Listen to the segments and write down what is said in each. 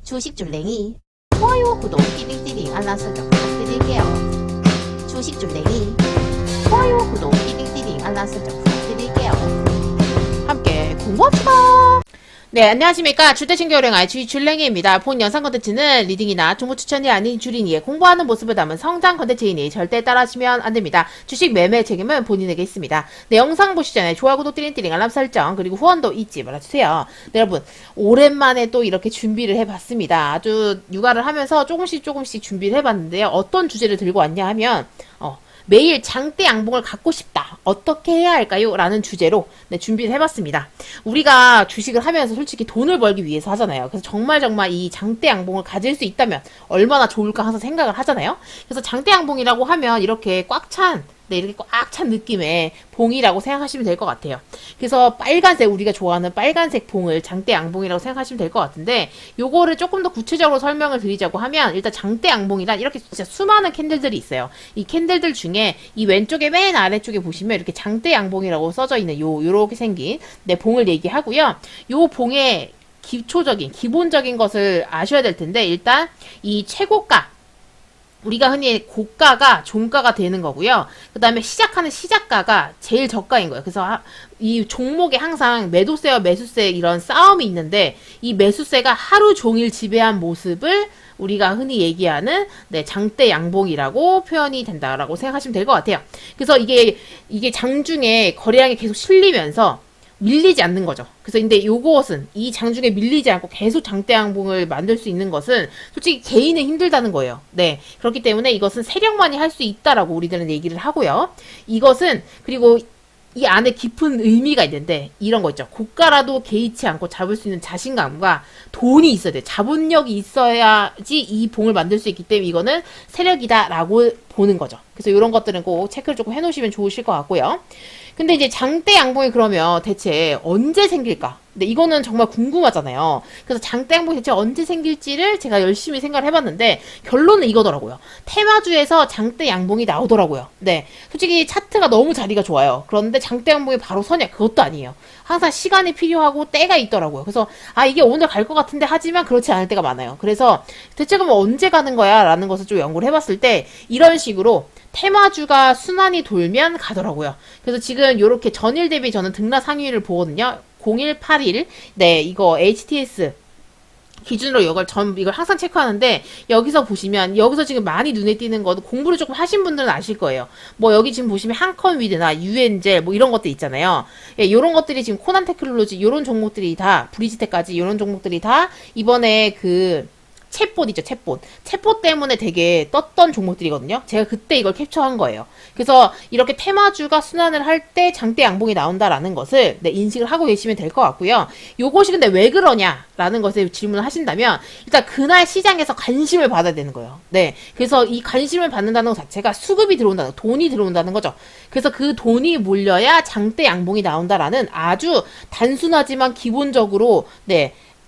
주식 줄랭이 좋아요, 구독, 띠링띠링 알람 설정 부탁드릴게요. 주식 줄랭이 좋아요, 구독, 띠링띠링 알람 설정 부탁드릴게요. 함께 공부합시다. 네, 안녕하십니까. 주택신규어령아의 주식줄랭이입니다. 본 영상 컨텐츠는 리딩이나 정보 추천이 아닌 주린이의 공부하는 모습을 담은 성장 컨텐츠이니 절대 따라하시면 안됩니다. 주식 매매 책임은 본인에게 있습니다. 네, 영상 보시기 전에 좋아요, 구독, 띠링띠링 알람 설정 그리고 후원도 잊지 말아주세요. 네, 여러분 오랜만에 또 이렇게 준비를 해봤습니다. 아주 육아를 하면서 조금씩 준비를 해봤는데요. 어떤 주제를 들고 왔냐 하면 매일 장대 양봉을 갖고 싶다. 어떻게 해야 할까요? 라는 주제로 준비를 해봤습니다. 우리가 주식을 하면서 솔직히 돈을 벌기 위해서 하잖아요. 그래서 정말 이 장대 양봉을 가질 수 있다면 얼마나 좋을까 항상 생각을 하잖아요. 그래서 장대 양봉이라고 하면 이렇게 이렇게 꽉 찬 느낌의 봉이라고 생각하시면 될 것 같아요. 그래서 빨간색, 우리가 좋아하는 빨간색 봉을 장대 양봉이라고 생각하시면 될 것 같은데, 요거를 조금 더 구체적으로 설명을 드리자고 하면, 일단 장대 양봉이란 이렇게 진짜 수많은 캔들들이 있어요. 이 캔들들 중에 이 왼쪽에 맨 아래쪽에 보시면 이렇게 장대 양봉이라고 써져 있는 요렇게 생긴 봉을 얘기하고요. 요 봉의 기본적인 것을 아셔야 될 텐데, 일단 이 최고가, 우리가 흔히 고가가 종가가 되는 거고요. 그 다음에 시작하는 시작가가 제일 저가인 거예요. 그래서 이 종목에 항상 매도세와 매수세 이런 싸움이 있는데, 이 매수세가 하루 종일 지배한 모습을 우리가 흔히 얘기하는 장대 양봉이라고 표현이 된다라고 생각하시면 될 것 같아요. 그래서 이게 장중에 거래량이 계속 실리면서 밀리지 않는 거죠. 그래서 근데 요것은 이 장중에 밀리지 않고 계속 장대 양봉을 만들 수 있는 것은 솔직히 개인은 힘들다는 거예요. 네. 그렇기 때문에 이것은 세력만이 할 수 있다라고 우리들은 얘기를 하고요. 이것은 그리고 이 안에 깊은 의미가 있는데, 이런 거 있죠. 고가라도 개의치 않고 잡을 수 있는 자신감과 돈이 있어야 돼. 자본력이 있어야지 이 봉을 만들 수 있기 때문에 이거는 세력이다라고 보는 거죠. 그래서 이런 것들은 꼭 체크를 조금 해놓으시면 좋으실 것 같고요. 근데 이제 장대 양봉이 그러면 대체 언제 생길까? 근데 이거는 정말 궁금하잖아요. 그래서 장대 양봉이 대체 언제 생길지를 제가 열심히 생각을 해봤는데, 결론은 이거더라고요. 테마주에서 장대 양봉이 나오더라고요. 네. 솔직히 차트가 너무 자리가 좋아요. 그런데 장대 양봉이 바로 서냐? 그것도 아니에요. 항상 시간이 필요하고 때가 있더라고요. 그래서 이게 오늘 갈 것 같은데 하지만 그렇지 않을 때가 많아요. 그래서 대체 그럼 언제 가는 거야? 라는 것을 좀 연구를 해봤을 때 이런 식으로 테마주가 순환이 돌면 가더라고요. 그래서 지금 요렇게 전일 대비 저는 등락 상위를 보거든요. 0181. 네, 이거 HTS 기준으로 이걸 항상 체크하는데, 여기서 보시면, 여기서 지금 많이 눈에 띄는 것도 공부를 조금 하신 분들은 아실 거예요. 여기 지금 보시면 한컨위드나 유엔젤 이런 것들 있잖아요. 예, 요런 것들이 지금 코난 테크놀로지, 요런 종목들이 다, 브리지테까지 요런 종목들이 다 이번에 챗봇 있죠, 챗봇. 챗봇 때문에 되게 떴던 종목들이거든요. 제가 그때 이걸 캡처한 거예요. 그래서 이렇게 테마주가 순환을 할 때 장대 양봉이 나온다라는 것을 인식을 하고 계시면 될 것 같고요. 요것이 근데 왜 그러냐라는 것에 질문을 하신다면, 일단 그날 시장에서 관심을 받아야 되는 거예요. 네. 그래서 이 관심을 받는다는 것 자체가 수급이 들어온다는, 돈이 들어온다는 거죠. 그래서 그 돈이 몰려야 장대 양봉이 나온다라는 아주 단순하지만 기본적으로,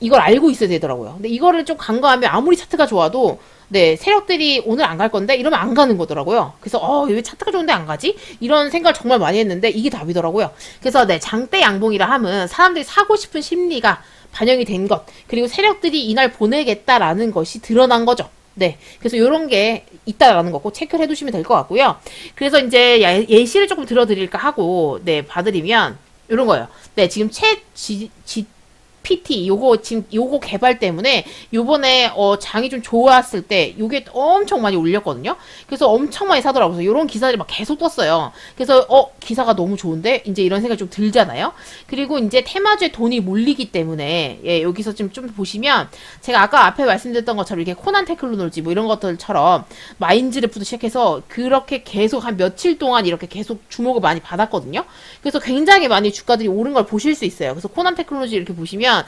이걸 알고 있어야 되더라고요. 근데 이거를 좀 간과하면 아무리 차트가 좋아도 세력들이 오늘 안 갈 건데 이러면 안 가는 거더라고요. 그래서 왜 차트가 좋은데 안 가지? 이런 생각을 정말 많이 했는데 이게 답이더라고요. 그래서 장대 양봉이라 하면 사람들이 사고 싶은 심리가 반영이 된 것, 그리고 세력들이 이날 보내겠다라는 것이 드러난 거죠. 네. 그래서 요런 게 있다라는 거 꼭 체크를 해두시면 될 것 같고요. 그래서 이제 예시를 조금 들어드릴까 하고 봐드리면 요런 거예요. 네. 지금 PT 요거 개발 때문에 요번에 장이 좀 좋았을 때 요게 엄청 많이 올렸거든요. 그래서 엄청 많이 사더라고요. 그래서 요런 기사들이 막 계속 떴어요. 그래서 기사가 너무 좋은데 이제 이런 생각이 좀 들잖아요. 그리고 이제 테마주에 돈이 몰리기 때문에 여기서 좀 보시면, 제가 아까 앞에 말씀드렸던 것처럼 이렇게 코난 테크놀로지 이런 것들처럼 마인즈래프도 시작해서 그렇게 계속 한 며칠 동안 이렇게 계속 주목을 많이 받았거든요. 그래서 굉장히 많이 주가들이 오른 걸 보실 수 있어요. 그래서 코난 테크놀로지 이렇게 보시면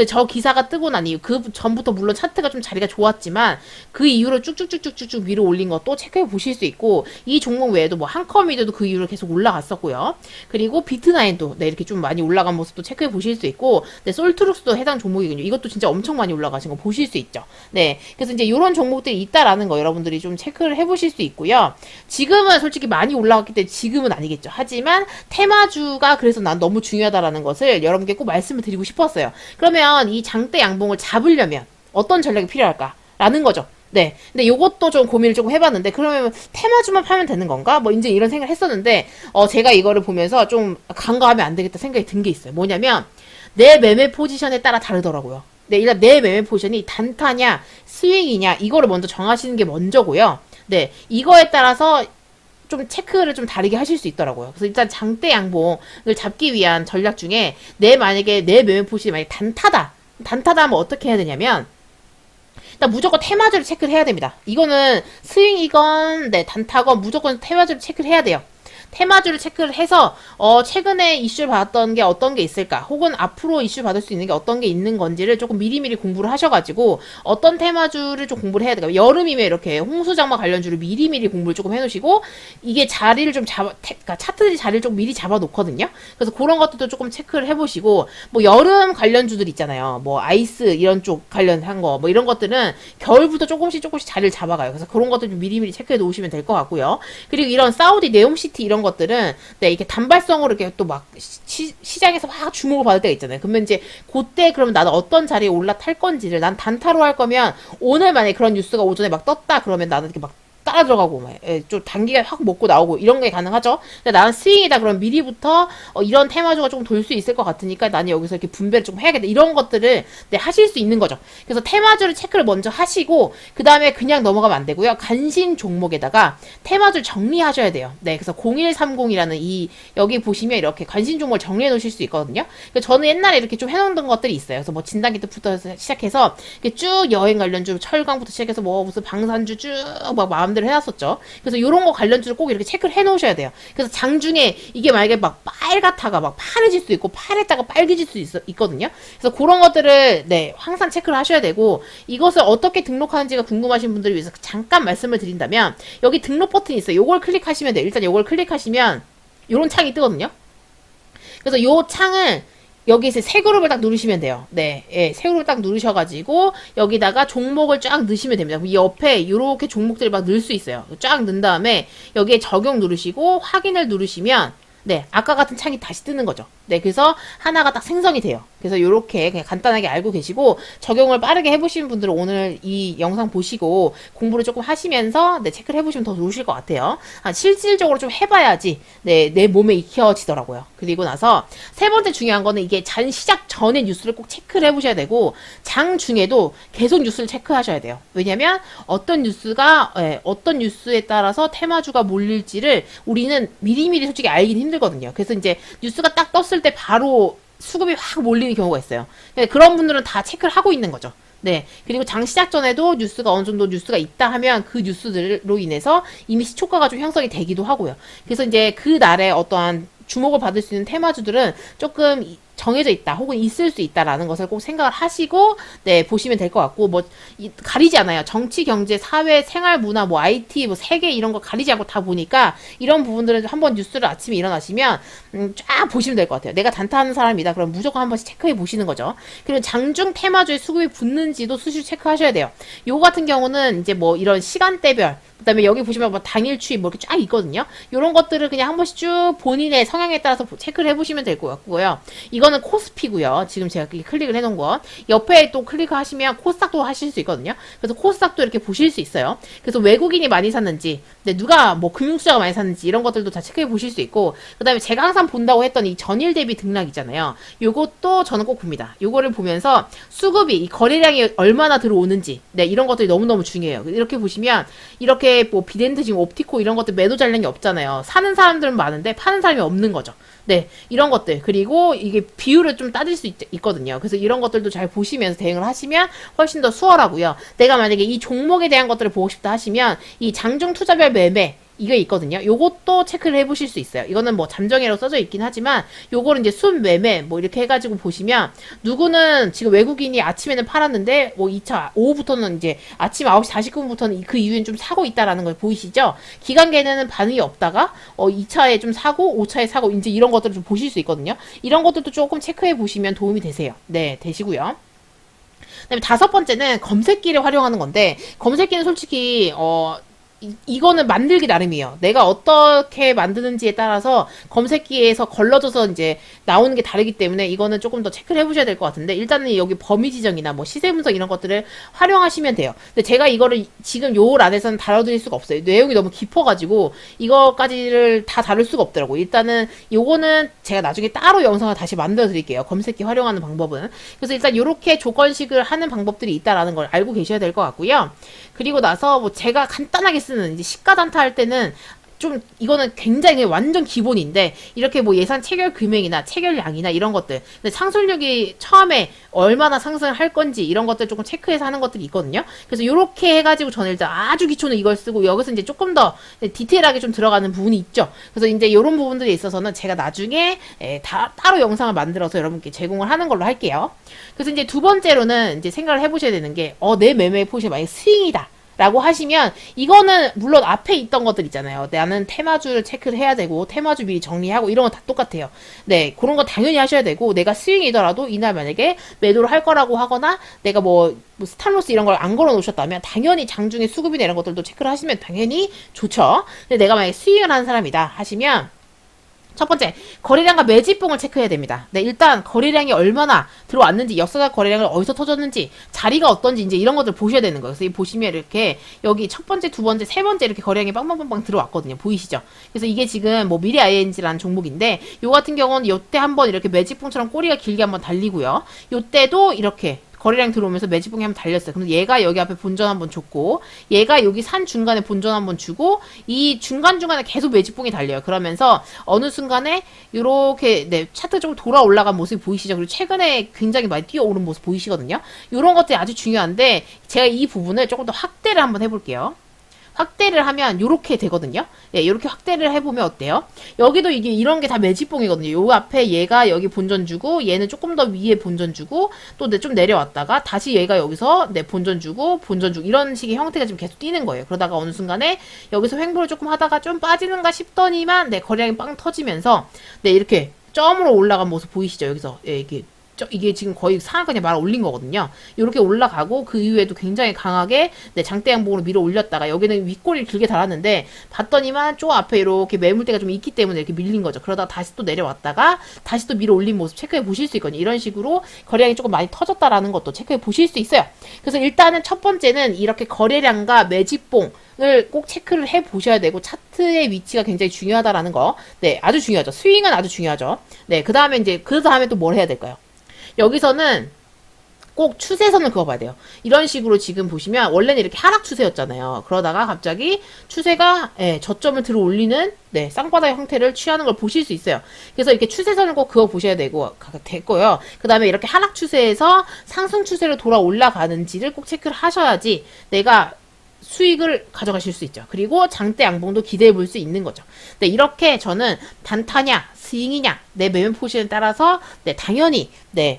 저 기사가 뜨고 난 이후, 그 전부터 물론 차트가 좀 자리가 좋았지만 그 이후로 쭉쭉쭉쭉쭉 위로 올린 것도 체크해 보실 수 있고, 이 종목 외에도 한컴위드도 그 이후로 계속 올라갔었고요. 그리고 비트나인도 이렇게 좀 많이 올라간 모습도 체크해 보실 수 있고, 솔트룩스도 해당 종목이군요. 이것도 진짜 엄청 많이 올라가신 거 보실 수 있죠. 네, 그래서 이제 이런 종목들이 있다라는 거 여러분들이 좀 체크를 해보실 수 있고요. 지금은 솔직히 많이 올라갔기 때문에 지금은 아니겠죠. 하지만 테마주가 그래서 난 너무 중요하다라는 것을 여러분께 꼭 말씀을 드리고 싶었어요. 그러면 이 장대 양봉을 잡으려면 어떤 전략이 필요할까라는 거죠. 네. 근데 요것도 좀 고민을 조금 해봤는데, 그러면 테마주만 파면 되는 건가? 뭐, 이제 이런 생각을 했었는데, 제가 이거를 보면서 좀 간과하면 안 되겠다 생각이 든 게 있어요. 뭐냐면, 내 매매 포지션에 따라 다르더라고요. 네, 일단 내 매매 포지션이 단타냐, 스윙이냐, 이거를 먼저 정하시는 게 먼저고요. 네, 이거에 따라서 좀 체크를 좀 다르게 하실 수 있더라고요. 그래서 일단 장대 양봉을 잡기 위한 전략 중에 만약에 내 매매 포지션이 만약에 단타다 하면 어떻게 해야 되냐면, 일단 무조건 테마주를 체크를 해야 됩니다. 이거는 스윙이건 단타건 무조건 테마주를 체크를 해야 돼요. 테마주를 체크를 해서 최근에 이슈를 받았던 게 어떤 게 있을까, 혹은 앞으로 이슈 받을 수 있는 게 어떤 게 있는 건지를 조금 미리미리 공부를 하셔가지고 어떤 테마주를 좀 공부를 해야 돼요. 여름이면 이렇게 홍수장마 관련주를 미리미리 공부를 조금 해놓으시고, 이게 자리를 좀 그러니까 차트들이 자리를 좀 미리 잡아놓거든요. 그래서 그런 것들도 조금 체크를 해보시고, 뭐 여름 관련주들 있잖아요. 뭐 아이스 이런 쪽 관련한 거, 뭐 이런 것들은 겨울부터 조금씩 자리를 잡아가요. 그래서 그런 것들 좀 미리미리 체크해 놓으시면 될 것 같고요. 그리고 이런 사우디 네옴시티 이런 것들은 이렇게 단발성으로 이렇게 또 막 시장에서 막 주목을 받을 때가 있잖아요. 그러면 이제 그때 그러면 나는 어떤 자리에 올라탈 건지를, 난 단타로 할 거면 오늘 만약에 그런 뉴스가 오전에 막 떴다 그러면 나는 이렇게 막 따라 들어가고 좀 단기가 확 먹고 나오고 이런 게 가능하죠. 근데 나는 스윙이다 그럼 미리부터 이런 테마주가 좀 돌 수 있을 것 같으니까 나는 여기서 이렇게 분배를 좀 해야겠다, 이런 것들을 하실 수 있는 거죠. 그래서 테마주를 체크를 먼저 하시고 그 다음에 그냥 넘어가면 안 되고요. 간신 종목에다가 테마주를 정리하셔야 돼요. 네, 그래서 0130이라는 여기 보시면 이렇게 간신 종목을 정리해 놓으실 수 있거든요. 그래서 저는 옛날에 이렇게 좀 해놓은 것들이 있어요. 그래서 뭐 진단기 때부터 시작해서 이렇게 쭉 여행 관련주, 철강부터 시작해서 뭐 무슨 방산주 쭉 막 마음대로 해놨었죠. 그래서 요런 거 관련주를 꼭 이렇게 체크를 해놓으셔야 돼요. 그래서 장중에 이게 만약에 막 빨갛다가 막 파래질 수 있고, 파랬다가 빨개질 수 있거든요. 그래서 그런 것들을 항상 체크를 하셔야 되고, 이것을 어떻게 등록하는지가 궁금하신 분들을 위해서 잠깐 말씀을 드린다면, 여기 등록 버튼이 있어요. 요걸 클릭하시면 돼요. 일단 요걸 클릭하시면 요런 창이 뜨거든요. 그래서 요 창을 여기서 세 그룹을 딱 누르시면 돼요. 네, 세 그룹을 딱 누르셔가지고 여기다가 종목을 쫙 넣으시면 됩니다. 이 옆에 이렇게 종목들을 막 넣을 수 있어요. 쫙 넣은 다음에 여기에 적용 누르시고 확인을 누르시면 아까 같은 창이 다시 뜨는 거죠. 그래서 하나가 딱 생성이 돼요. 그래서 요렇게 그냥 간단하게 알고 계시고, 적용을 빠르게 해보시는 분들은 오늘 이 영상 보시고 공부를 조금 하시면서 체크를 해보시면 더 좋으실 것 같아요. 실질적으로 좀 해봐야지 내 몸에 익혀지더라고요. 그리고 나서 세 번째 중요한 거는, 이게 장 시작 전에 뉴스를 꼭 체크를 해보셔야 되고, 장 중에도 계속 뉴스를 체크하셔야 돼요. 왜냐면 어떤 뉴스에 따라서 테마주가 몰릴지를 우리는 미리미리 솔직히 알긴 힘들거든요. 그래서 이제 뉴스가 딱 떴을 때 바로 수급이 확 몰리는 경우가 있어요. 그런 분들은 다 체크를 하고 있는 거죠. 그리고 장 시작 전에도 뉴스가 어느 정도 뉴스가 있다 하면 그 뉴스들로 인해서 이미 시초가가 좀 형성이 되기도 하고요. 그래서 이제 그 날에 어떠한 주목을 받을 수 있는 테마주들은 조금 정해져 있다, 혹은 있을 수 있다라는 것을 꼭 생각을 하시고 보시면 될 것 같고, 뭐 가리지 않아요. 정치, 경제, 사회, 생활, 문화, 뭐 IT, 뭐 세계 이런 거 가리지 않고 다 보니까, 이런 부분들은 한번 뉴스를 아침에 일어나시면 쫙 보시면 될 것 같아요. 내가 단타하는 사람이다 그럼 무조건 한 번씩 체크해 보시는 거죠. 그리고 장중 테마주의 수급이 붙는지도 수시로 체크하셔야 돼요. 요거 같은 경우는 이제 뭐 이런 시간대별, 그 다음에 여기 보시면 뭐 당일 추이 뭐 이렇게 쫙 있거든요. 요런 것들을 그냥 한 번씩 쭉 본인의 성향에 따라서 체크를 해보시면 될 것 같고요. 이거는 코스피고요. 지금 제가 클릭을 해놓은 거. 옆에 또 클릭하시면 코스닥도 하실 수 있거든요. 그래서 코스닥도 이렇게 보실 수 있어요. 그래서 외국인이 많이 샀는지, 누가 뭐 금융투자가 많이 샀는지 이런 것들도 다 체크해 보실 수 있고, 그 다음에 제가 항상 본다고 했던 이 전일 대비 등락 있잖아요. 요것도 저는 꼭 봅니다. 요거를 보면서 수급이, 이 거래량이 얼마나 들어오는지, 이런 것들이 너무너무 중요해요. 이렇게 보시면 이렇게 뭐 비덴드 지금 옵티코 이런 것들 매도 잔량이 없잖아요. 사는 사람들은 많은데 파는 사람이 없는 거죠. 이런 것들, 그리고 이게 비율을 좀 따질 수 있거든요. 그래서 이런 것들도 잘 보시면서 대응을 하시면 훨씬 더 수월하고요. 내가 만약에 이 종목에 대한 것들을 보고 싶다 하시면 이 장중 투자별 매매 이게 있거든요. 요것도 체크를 해보실 수 있어요. 이거는 뭐 잠정이라고 써져 있긴 하지만, 요거를 이제 순 매매 뭐 이렇게 해가지고 보시면, 누구는 지금 외국인이 아침에는 팔았는데 뭐 2차 오후부터는 이제 아침 9시 49분부터는 그 이후엔 좀 사고 있다라는 걸 보이시죠? 기간계에는 반응이 없다가 2차에 좀 사고 5차에 사고, 이제 이런 것들을 좀 보실 수 있거든요. 이런 것들도 조금 체크해 보시면 도움이 되세요. 되시고요. 그다음에 다섯 번째는 검색기를 활용하는 건데, 검색기는 솔직히 이거는 만들기 나름이에요. 내가 어떻게 만드는지에 따라서 검색기에서 걸러져서 이제 나오는 게 다르기 때문에 이거는 조금 더 체크를 해보셔야 될 것 같은데, 일단은 여기 범위 지정이나 뭐 시세 분석 이런 것들을 활용하시면 돼요. 근데 제가 이거를 지금 요 란에서는 다뤄드릴 수가 없어요. 내용이 너무 깊어가지고 이거까지를 다 다룰 수가 없더라고요. 일단은 요거는 제가 나중에 따로 영상을 다시 만들어 드릴게요. 검색기 활용하는 방법은. 그래서 일단 요렇게 조건식을 하는 방법들이 있다라는 걸 알고 계셔야 될 것 같고요. 그리고 나서 뭐 제가 간단하게 쓰는 이제 시가 단타 할 때는 좀 이거는 굉장히 완전 기본인데, 이렇게 뭐 예산 체결 금액이나 체결량이나 이런 것들, 근데 상술력이 처음에 얼마나 상승할 건지 이런 것들 조금 체크해서 하는 것들이 있거든요. 그래서 이렇게 해가지고 저는 일단 아주 기초는 이걸 쓰고, 여기서 이제 조금 더 디테일하게 좀 들어가는 부분이 있죠. 그래서 이제 이런 부분들에 있어서는 제가 나중에 따로 영상을 만들어서 여러분께 제공을 하는 걸로 할게요. 그래서 이제 두 번째로는 이제 생각을 해보셔야 되는 게, 내 매매 포지션이 만약에 스윙이다 라고 하시면, 이거는 물론 앞에 있던 것들 있잖아요. 나는 테마주를 체크를 해야 되고 테마주 미리 정리하고 이런 거 다 똑같아요. 네, 그런 거 당연히 하셔야 되고, 내가 스윙이더라도 이날 만약에 매도를 할 거라고 하거나 내가 뭐 스탑로스 이런 걸 안 걸어 놓으셨다면 당연히 장중에 수급이나 이런 것들도 체크를 하시면 당연히 좋죠. 근데 내가 만약에 스윙을 하는 사람이다 하시면, 첫 번째, 거래량과 매집봉을 체크해야 됩니다. 네, 일단 거래량이 얼마나 들어왔는지, 역사적 거래량을 어디서 터졌는지, 자리가 어떤지 이제 이런 것들 보셔야 되는 거예요. 그래서 보시면 이렇게 여기 첫 번째, 두 번째, 세 번째 이렇게 거래량이 빵빵빵빵 들어왔거든요. 보이시죠? 그래서 이게 지금 뭐 미래 ING라는 종목인데, 요 같은 경우는 요때 한번 이렇게 매집봉처럼 꼬리가 길게 한번 달리고요. 요때도 이렇게 거래량 들어오면서 매집봉이 한번 달렸어요. 그럼 얘가 여기 앞에 본전 한번 줬고, 얘가 여기 산 중간에 본전 한번 주고, 이 중간중간에 계속 매집봉이 달려요. 그러면서 어느 순간에 요렇게 차트 쪽으로 돌아 올라간 모습이 보이시죠? 그리고 최근에 굉장히 많이 뛰어오른 모습 보이시거든요. 요런 것들이 아주 중요한데, 제가 이 부분을 조금 더 확대를 한번 해볼게요. 확대를 하면 요렇게 되거든요. 예, 요렇게 확대를 해보면 어때요? 여기도 이게 이런 게 다 매집봉이거든요. 요 앞에 얘가 여기 본전 주고, 얘는 조금 더 위에 본전 주고, 또 좀 내려왔다가 다시 얘가 여기서 본전 주고 이런 식의 형태가 지금 계속 뛰는 거예요. 그러다가 어느 순간에 여기서 횡보를 조금 하다가 좀 빠지는가 싶더니만 거래량이 빵 터지면서 이렇게 점으로 올라간 모습 보이시죠? 여기서 이게 지금 거의 상한가에 말 올린 거거든요. 이렇게 올라가고 그 이후에도 굉장히 강하게 장대 양봉으로 밀어 올렸다가 여기는 윗꼬리를 길게 달았는데, 봤더니만 저 앞에 이렇게 매물대가 좀 있기 때문에 이렇게 밀린 거죠. 그러다가 다시 또 내려왔다가 다시 또 밀어 올린 모습 체크해 보실 수 있거든요. 이런 식으로 거래량이 조금 많이 터졌다라는 것도 체크해 보실 수 있어요. 그래서 일단은 첫 번째는 이렇게 거래량과 매집봉 을 꼭 체크를 해 보셔야 되고, 차트의 위치가 굉장히 중요하다라는 거. 네, 아주 중요하죠. 스윙은 아주 중요하죠. 네, 그 다음에 또 뭘 해야 될까요? 여기서는 꼭 추세선을 그어봐야 돼요. 이런 식으로 지금 보시면 원래는 이렇게 하락 추세였잖아요. 그러다가 갑자기 추세가 저점을 들어 올리는 쌍바닥의 형태를 취하는 걸 보실 수 있어요. 그래서 이렇게 추세선을 꼭 그어 보셔야 됐고요. 그 다음에 이렇게 하락 추세에서 상승 추세로 돌아 올라가는지를 꼭 체크를 하셔야지 내가 수익을 가져가실 수 있죠. 그리고 장대 양봉도 기대해 볼 수 있는 거죠. 이렇게 저는 단타냐 스윙이냐 내 매매 포지션에 따라서 당연히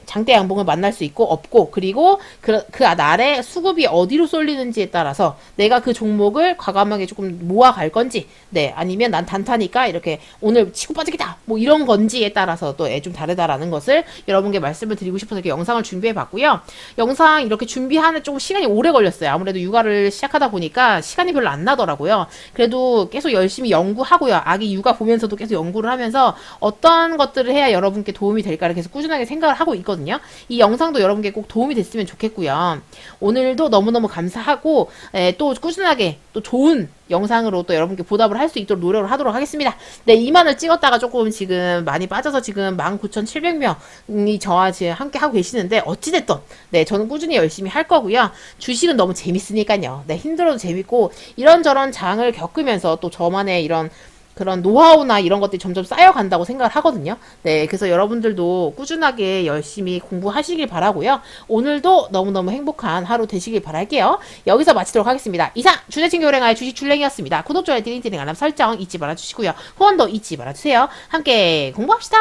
장대 양봉을 만날 수 있고 없고, 그리고 그 날에 수급이 어디로 쏠리는지에 따라서 내가 그 종목을 과감하게 조금 모아갈 건지, 아니면 난 단타니까 이렇게 오늘 치고 빠지겠다 뭐 이런 건지에 따라서 또 좀 다르다라는 것을 여러분께 말씀을 드리고 싶어서 이렇게 영상을 준비해 봤고요. 영상 이렇게 준비하는 조금 시간이 오래 걸렸어요. 아무래도 육아를 시작하다 보니까 시간이 별로 안 나더라고요. 그래도 계속 열심히 연구하고요. 아기 육아 보면서도 계속 연구를 하면서 어떤 것들을 해야 여러분께 도움이 될까를 계속 꾸준하게 생각을 하고 있거든요. 이 영상도 여러분께 꼭 도움이 됐으면 좋겠고요. 오늘도 너무너무 감사하고 또 꾸준하게 또 좋은 영상으로 또 여러분께 보답을 할 수 있도록 노력을 하도록 하겠습니다. 2만을 찍었다가 조금 지금 많이 빠져서 지금 19,700명이 저와 지금 함께 하고 계시는데, 어찌됐든 저는 꾸준히 열심히 할 거고요. 주식은 너무 재밌으니까요. 힘들어도 재밌고, 이런저런 장을 겪으면서 또 저만의 이런 그런 노하우나 이런 것들이 점점 쌓여간다고 생각을 하거든요. 그래서 여러분들도 꾸준하게 열심히 공부하시길 바라고요. 오늘도 너무너무 행복한 하루 되시길 바랄게요. 여기서 마치도록 하겠습니다. 이상 주제친 교랭아의 주식 줄랭이었습니다. 구독, 좋아요, 띠링띠링 알람 설정 잊지 말아주시고요. 후원도 잊지 말아주세요. 함께 공부합시다.